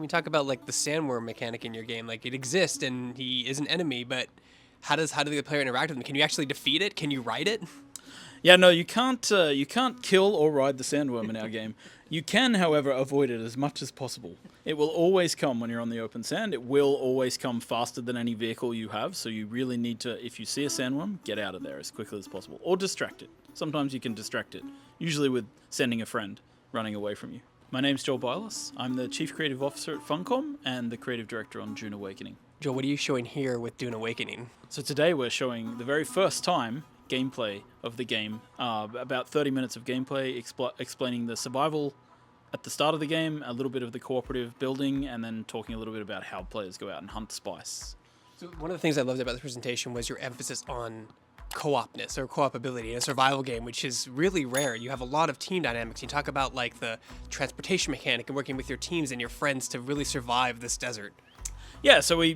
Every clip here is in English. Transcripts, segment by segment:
Can we talk about like the sandworm mechanic in your game? Like it exists and he is an enemy, but how does the player interact with him? Can you actually defeat it? Can you ride it? Yeah, no, you can't kill or ride the sandworm in our game. You can, however, avoid it as much as possible. It will always come when you're on the open sand. It will always come faster than any vehicle you have, so you really need to, if you see a sandworm, get out of there as quickly as possible. Or distract it. Sometimes you can distract it, usually with sending a friend running away from you. My name's Joel Bylas. I'm the Chief Creative Officer at Funcom and the Creative Director on Dune Awakening. Joel, what are you showing here with Dune Awakening? So today we're showing the very first time gameplay of the game, about 30 minutes of gameplay explaining the survival at the start of the game, a little bit of the cooperative building, and then talking a little bit about how players go out and hunt spice. So one of the things I loved about this presentation was your emphasis on co-opness or co-opability in a survival game, which is really rare. You have a lot of team dynamics. You talk about like the transportation mechanic and working with your teams and your friends to really survive this desert. Yeah, so we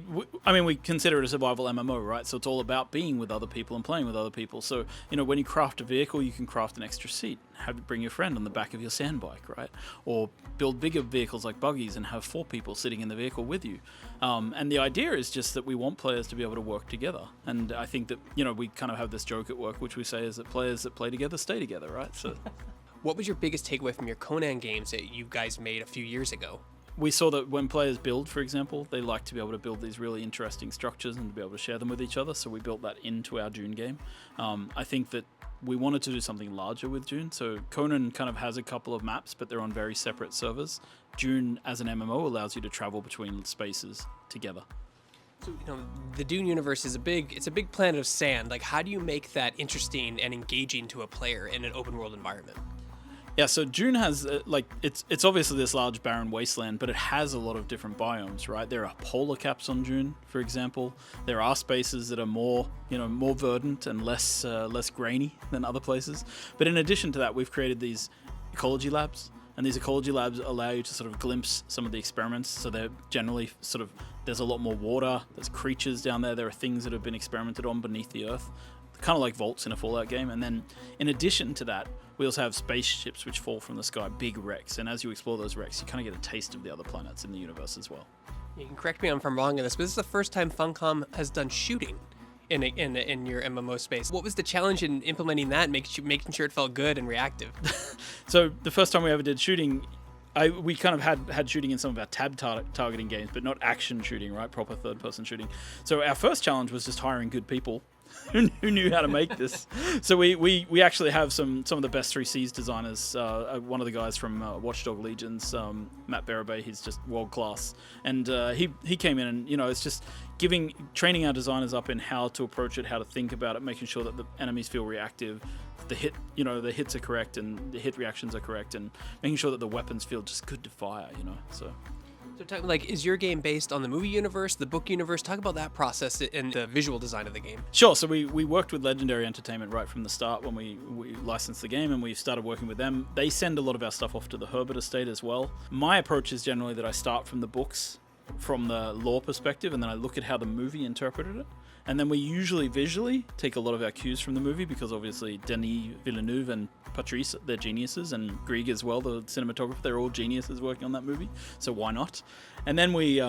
consider it a survival MMO, right? So it's all about being with other people and playing with other people. So, when you craft a vehicle, you can craft an extra seat. Bring your friend on the back of your sand bike, right? Or build bigger vehicles like buggies and have 4 people sitting in the vehicle with you. And the idea is just that we want players to be able to work together. And I think that, we kind of have this joke at work, which we say is that players that play together stay together, right? So, what was your biggest takeaway from your Conan games that you guys made a few years ago? We saw that when players build, for example, they like to be able to build these really interesting structures and to be able to share them with each other, so we built that into our Dune game. I think that we wanted to do something larger with Dune, so Conan kind of has a couple of maps, but they're on very separate servers. Dune, as an MMO, allows you to travel between spaces together. So, the Dune universe is a big planet of sand. Like, how do you make that interesting and engaging to a player in an open world environment? Yeah, so Dune has, it's obviously this large barren wasteland, but it has a lot of different biomes, right? There are polar caps on Dune, for example. There are spaces that are more verdant and less grainy than other places. But in addition to that, we've created these ecology labs, and these ecology labs allow you to sort of glimpse some of the experiments. So they're generally there's a lot more water, there's creatures down there, there are things that have been experimented on beneath the earth, kind of like vaults in a Fallout game. And then in addition to that, we also have spaceships which fall from the sky, big wrecks, and as you explore those wrecks, you kind of get a taste of the other planets in the universe as well. You can correct me if I'm wrong in this, but this is the first time Funcom has done shooting in your MMO space. What was the challenge in implementing that, making sure it felt good and reactive? So the first time we ever did shooting, we kind of had shooting in some of our tab targeting games, but not action shooting, right? Proper third-person shooting. So our first challenge was just hiring good people who knew how to make this. So we actually have some of the best 3Cs designers. One of the guys from Watchdog Legions, Matt Berabay, he's just world class. And he came in and, it's just training our designers up in how to approach it, how to think about it, making sure that the enemies feel reactive, the hits are correct and the hit reactions are correct, and making sure that the weapons feel just good to fire, So is your game based on the movie universe, the book universe? Talk about that process and the visual design of the game. Sure. So we worked with Legendary Entertainment right from the start when we licensed the game, and we started working with them. They send a lot of our stuff off to the Herbert estate as well. My approach is generally that I start from the books, from the lore perspective, and then I look at how the movie interpreted it. And then we usually visually take a lot of our cues from the movie, because obviously Denis Villeneuve and Patrice, they're geniuses, and Grieg as well, the cinematographer, they're all geniuses working on that movie. So why not? And then we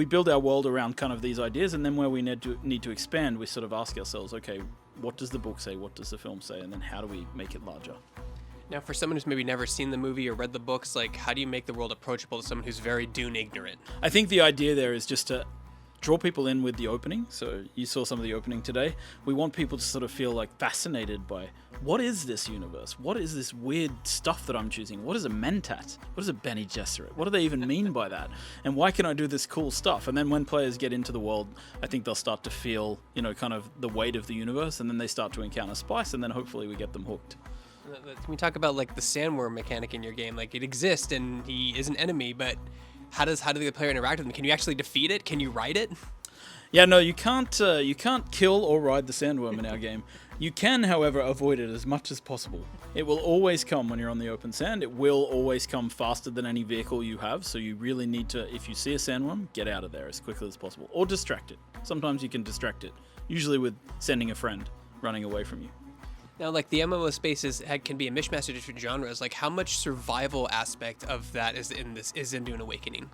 build our world around kind of these ideas, and then where we need to expand, we sort of ask ourselves, okay, what does the book say? What does the film say? And then how do we make it larger? Now, for someone who's maybe never seen the movie or read the books, like, how do you make the world approachable to someone who's very Dune ignorant? I think the idea there is just to draw people in with the opening. So you saw some of the opening today. We want people to sort of feel like fascinated by, what is this universe? What is this weird stuff that I'm choosing? What is a Mentat? What is a Bene Gesserit? What do they even mean by that? And why can I do this cool stuff? And then when players get into the world, I think they'll start to feel, kind of the weight of the universe, and then they start to encounter spice, and then hopefully we get them hooked. Can we talk about like the sandworm mechanic in your game? Like, it exists and he is an enemy, but how does the player interact with him? Can you actually defeat it? Can you ride it? Yeah, no, you can't kill or ride the sandworm in our game. You can, however, avoid it as much as possible. It will always come when you're on the open sand. It will always come faster than any vehicle you have, so you really need to, if you see a sandworm, get out of there as quickly as possible. Or distract it. Sometimes you can distract it, usually with sending a friend running away from you. Now, like the MMO spaces can be a mishmash of different genres. Like, how much survival aspect of that is in Dune Awakening?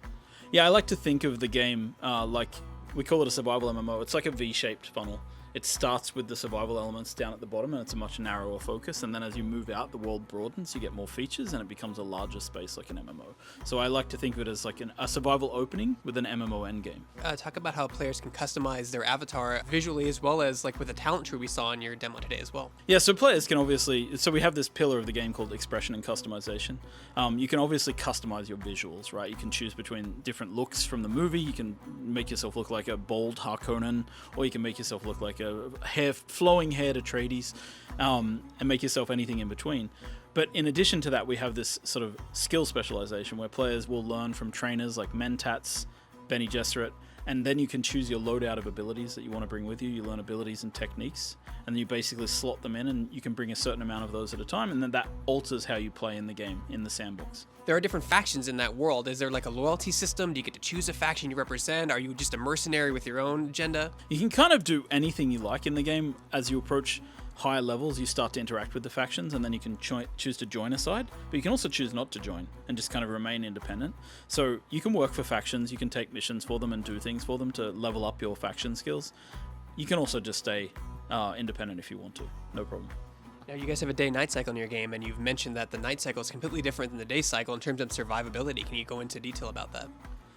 Yeah, I like to think of the game like we call it a survival MMO. It's like a V-shaped funnel. It starts with the survival elements down at the bottom, and it's a much narrower focus. And then as you move out, the world broadens, you get more features, and it becomes a larger space like an MMO. So I like to think of it as like a survival opening with an MMO endgame. Talk about how players can customize their avatar visually, as well as like with the talent tree we saw in your demo today as well. Yeah, so players can obviously... So we have this pillar of the game called expression and customization. You can obviously customize your visuals, right? You can choose between different looks from the movie. You can make yourself look like a bald Harkonnen, or you can make yourself look like a flowing-haired Atreides, and make yourself anything in between. But in addition to that, we have this sort of skill specialization where players will learn from trainers like Mentats, Bene Gesserit, and then you can choose your loadout of abilities that you want to bring with you. You learn abilities and techniques, and you basically slot them in, and you can bring a certain amount of those at a time, and then that alters how you play in the game, in the sandbox. There are different factions in that world. Is there like a loyalty system? Do you get to choose a faction you represent? Are you just a mercenary with your own agenda? You can kind of do anything you like in the game. As you approach higher levels, you start to interact with the factions, and then you can choose to join a side, but you can also choose not to join and just kind of remain independent. So you can work for factions, you can take missions for them and do things for them to level up your faction skills. You can also just stay independent if you want to, no problem. Now, you guys have a day-night cycle in your game, and you've mentioned that the night cycle is completely different than the day cycle in terms of survivability. Can you go into detail about that?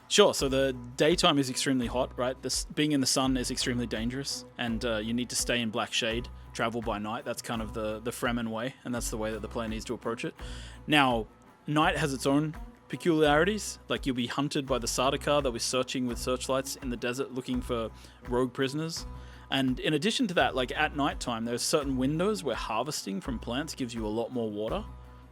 Sure. So the daytime is extremely hot, right? Being in the sun is extremely dangerous, and you need to stay in black shade, travel by night. That's kind of the Fremen way, and that's the way that the player needs to approach it. Now, night has its own peculiarities. Like, you'll be hunted by the Sardaukar. They'll be searching with searchlights in the desert looking for rogue prisoners. And in addition to that, like at nighttime, there's certain windows where harvesting from plants gives you a lot more water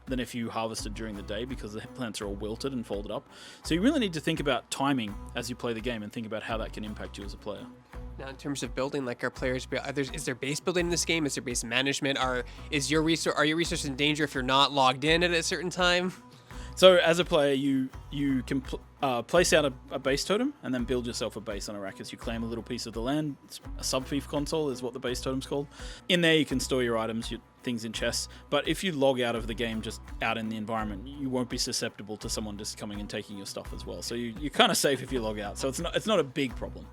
than if you harvested during the day, because the plants are all wilted and folded up. So you really need to think about timing as you play the game and think about how that can impact you as a player. Now, in terms of building, like, are players, is there base building in this game? Is there base management? Are your resources in danger if you're not logged in at a certain time? So as a player, you can place out a base totem and then build yourself a base on Arrakis. You claim a little piece of the land. A sub-fief console is what the base totem's called. In there, you can store your items, your things in chests. But if you log out of the game, just out in the environment, you won't be susceptible to someone just coming and taking your stuff as well. So you're kind of safe if you log out. So it's not a big problem.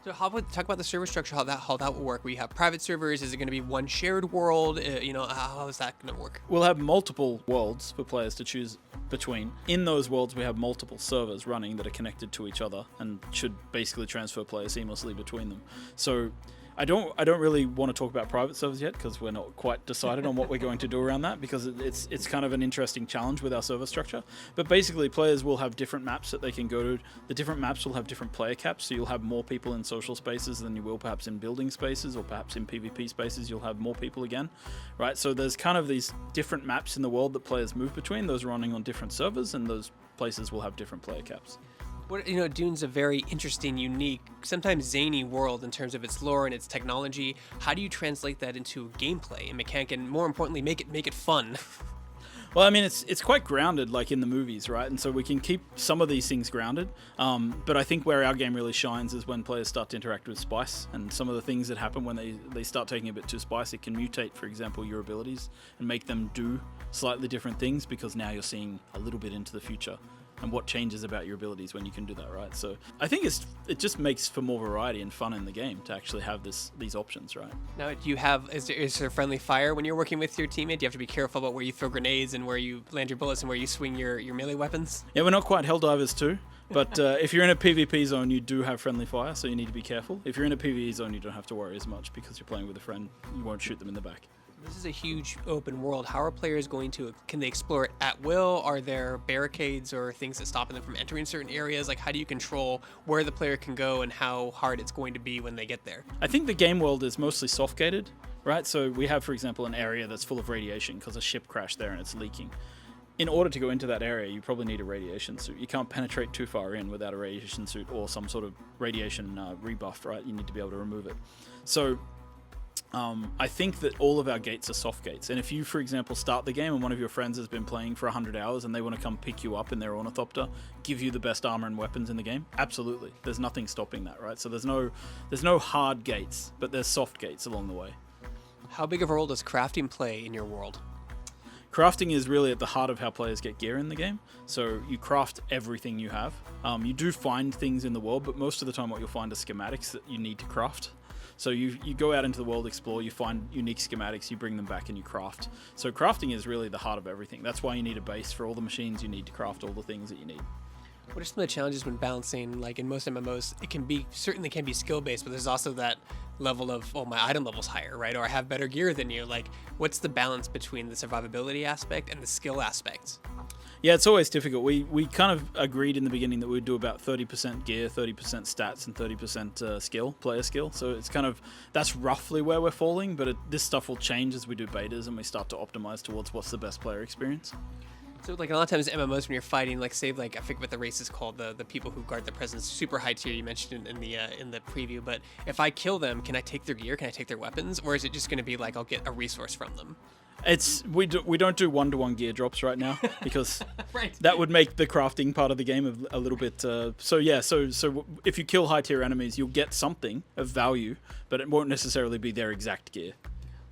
So talk about the server structure, how that will work. We have private servers. Is it going to be one shared world? How is that going to work? We'll have multiple worlds for players to choose between. In those worlds, we have multiple servers running that are connected to each other and should basically transfer players seamlessly between them. So I don't really want to talk about private servers yet, because we're not quite decided on what we're going to do around that, because it's kind of an interesting challenge with our server structure. But basically, players will have different maps that they can go to. The different maps will have different player caps, so you'll have more people in social spaces than you will perhaps in building spaces, or perhaps in PvP spaces you'll have more people again, right? So there's kind of these different maps in the world that players move between. Those are running on different servers, and those places will have different player caps. Dune's a very interesting, unique, sometimes zany world in terms of its lore and its technology. How do you translate that into gameplay and mechanic, and more importantly, make it fun? Well, I mean, it's quite grounded, like in the movies, right? And so we can keep some of these things grounded. But I think where our game really shines is when players start to interact with spice, and some of the things that happen when they start taking a bit too spice. It can mutate, for example, your abilities and make them do slightly different things, because now you're seeing a little bit into the future and what changes about your abilities when you can do that, right? So I think it just makes for more variety and fun in the game to actually have these options, right? Now, is there friendly fire when you're working with your teammate? Do you have to be careful about where you throw grenades and where you land your bullets and where you swing your melee weapons? Yeah, we're not quite Helldivers too, but if you're in a PvP zone, you do have friendly fire, so you need to be careful. If you're in a PvE zone, you don't have to worry as much, because you're playing with a friend. You won't shoot them in the back. This is a huge open world. How are players can they explore it at will? Are there barricades or things that stop them from entering certain areas? Like, how do you control where the player can go and how hard it's going to be when they get there? I think the game world is mostly soft-gated, right? So we have, for example, an area that's full of radiation because a ship crashed there and it's leaking. In order to go into that area, you probably need a radiation suit. You can't penetrate too far in without a radiation suit or some sort of radiation rebuff, right? You need to be able to remove it. So I think that all of our gates are soft gates. And if you, for example, start the game and one of your friends has been playing for 100 hours and they want to come pick you up in their ornithopter, give you the best armor and weapons in the game, absolutely. There's nothing stopping that, right? So there's no hard gates, but there's soft gates along the way. How big of a role does crafting play in your world? Crafting is really at the heart of how players get gear in the game. So you craft everything you have. You do find things in the world, but most of the time what you'll find are schematics that you need to craft. So you go out into the world, explore, you find unique schematics, you bring them back and you craft. So crafting is really the heart of everything. That's why you need a base for all the machines you need to craft all the things that you need. What are some of the challenges when balancing, like in most MMOs, certainly can be skill-based, but there's also that level of, oh, my item level's higher, right? Or I have better gear than you. Like, what's the balance between the survivability aspect and the skill aspects? Yeah, it's always difficult. We kind of agreed in the beginning that we'd do about 30% gear, 30% stats, and 30% player skill. So it's kind of, that's roughly where we're falling, but this stuff will change as we do betas and we start to optimize towards what's the best player experience. So, like, a lot of times MMOs, when you're fighting, like, say, like, I forget what the race is called, the people who guard the presence, super high tier, you mentioned in the preview, but if I kill them, can I take their gear? Can I take their weapons? Or is it just going to be, like, I'll get a resource from them? We don't do one-to-one gear drops right now because right. That would make the crafting part of the game a little bit. So if you kill high-tier enemies, you'll get something of value, but it won't necessarily be their exact gear.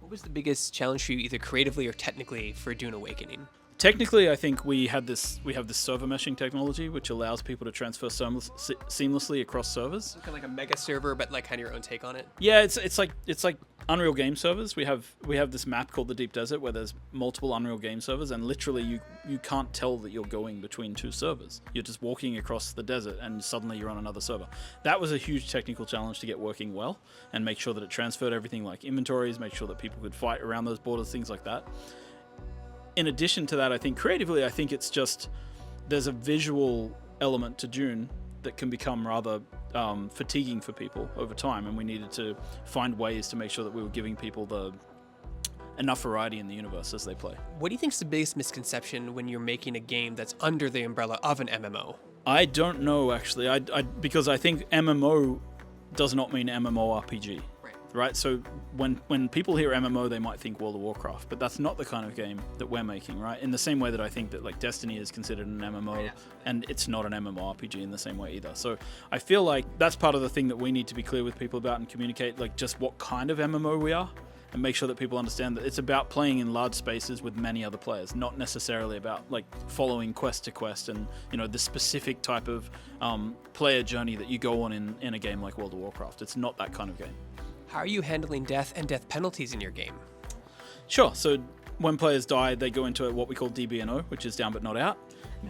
What was the biggest challenge for you, either creatively or technically, for Dune Awakening? Technically, I think we have this server meshing technology, which allows people to transfer seamlessly across servers. Kind of like a mega server, but like kind of your own take on it. Yeah, it's like Unreal Game servers. We have this map called the Deep Desert where there's multiple Unreal Game servers, and literally you can't tell that you're going between two servers. You're just walking across the desert, and suddenly you're on another server. That was a huge technical challenge to get working well, and make sure that it transferred everything like inventories, make sure that people could fight around those borders, things like that. In addition to that, I think creatively, it's just there's a visual element to Dune that can become rather fatiguing for people over time, and we needed to find ways to make sure that we were giving people enough variety in the universe as they play. What do you think is the biggest misconception when you're making a game that's under the umbrella of an MMO? I don't know, actually. Because I think MMO does not mean MMORPG. Right, so when people hear MMO, they might think World of Warcraft, but that's not the kind of game that we're making, right? In the same way that I think that like Destiny is considered an MMO, and it's not an MMORPG in the same way either. So I feel like that's part of the thing that we need to be clear with people about and communicate, like just what kind of MMO we are, and make sure that people understand that it's about playing in large spaces with many other players, not necessarily about like following quest to quest and the specific type of player journey that you go on in a game like World of Warcraft. It's not that kind of game. How are you handling death and death penalties in your game? Sure. So when players die, they go into what we call DBNO, which is down but not out.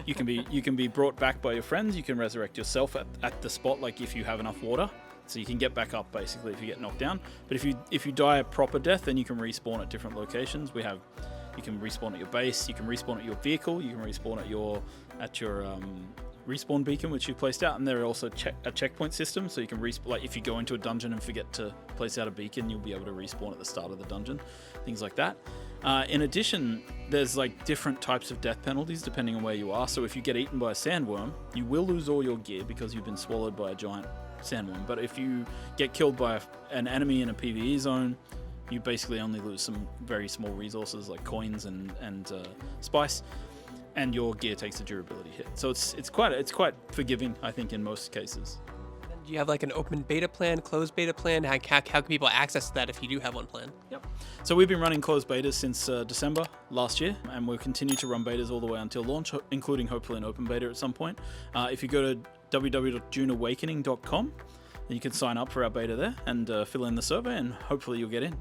You can be brought back by your friends. You can resurrect yourself at the spot, like if you have enough water. So you can get back up basically if you get knocked down. But if you die a proper death, then you can respawn at different locations. You can respawn at your base. You can respawn at your vehicle. You can respawn at your respawn beacon, which you placed out, and there are also a checkpoint system, so you can like if you go into a dungeon and forget to place out a beacon, you'll be able to respawn at the start of the dungeon, things like that. In addition, there's like different types of death penalties depending on where you are. So if you get eaten by a sandworm, you will lose all your gear because you've been swallowed by a giant sandworm. But if you get killed by an enemy in a PvE zone, you basically only lose some very small resources like coins and spice, and your gear takes a durability hit. So it's quite forgiving, I think, in most cases. Do you have like an open beta plan, closed beta plan? How can people access that if you do have one plan? Yep. So we've been running closed betas since December last year, and we'll continue to run betas all the way until launch, including hopefully an open beta at some point. If you go to www.duneawakening.com, you can sign up for our beta there and fill in the survey, and hopefully you'll get in.